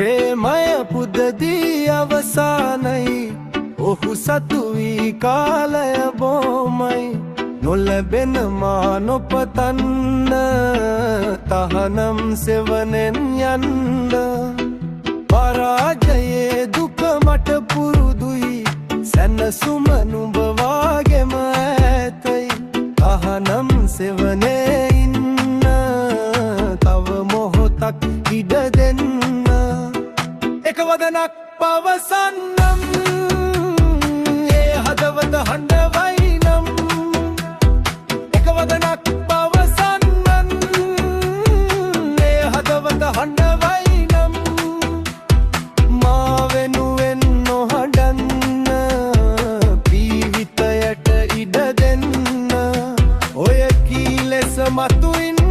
ප්‍රේමය පුදදී අවසානයි ඔහු සතු වී කාලය බොමයි නොලැබෙන මා නොපතන්න තහනම් සෙවනෙන් යන්න පරාජයේ දුක මට පුරුදුයි සැනසුම නුඹ වාගෙම ඇතයි තහනම් සෙවනේ ඉන්න තව මොහොතක් ඉඩ දෙන්න එක වදනක් පවසන්නම් ඒ හදවත හඬවයි නම් එක වදනක් පවසන්නම් ඒ හදවත හඬවයි නම් මා වෙනුවෙන් නොහඬන්න ජීවිතයට ඉඩ දෙන්න ඔය කී ලෙස මතුයින්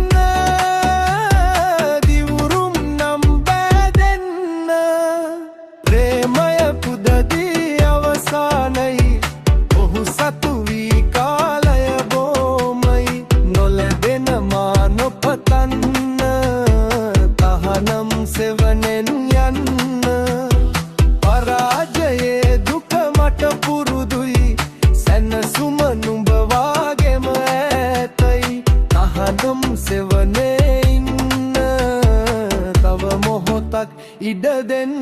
ඔහු සතු වී කාලය බොමයි නොලැබෙන මා නොපතන්න තහනම් සෙවනෙන් යන්න පරාජයේ දුක මට පුරුදුයි සැනසුම නුඹ වාගෙම ඇතයි තහනම් සෙවනේ ඉන්න තව මොහොතක් ඉඩ දෙන්න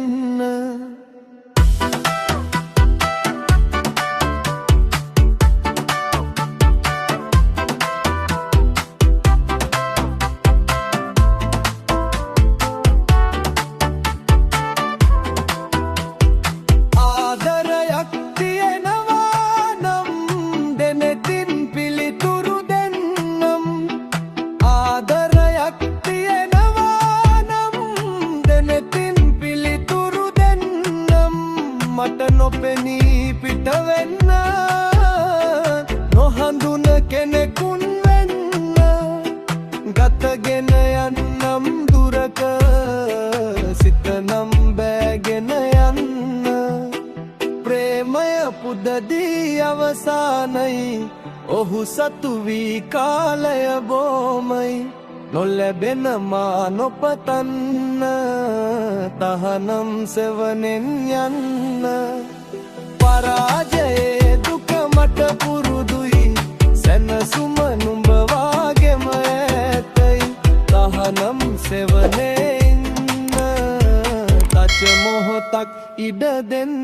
මට නොපෙනී පිට වෙන්න නොහඳුන කෙනෙකුන් වෙන්න ගතගෙන යන්නම් දුරක සිතනම් බෑගෙන යන්න ප්‍රේමය පුදදී අවසානයි ඔහු සතු වී කාලය බොමයි නොලැබෙන මා නොපතන්න තහනම් සෙවනෙන් යන්න පරාජයේ දුක මට පුරුදුයි සැනසුම නුඹ වාගෙම ඇතයි තහනම් සෙවනේ ඉන්න තච මොහොතක් ඉඩ දෙන්න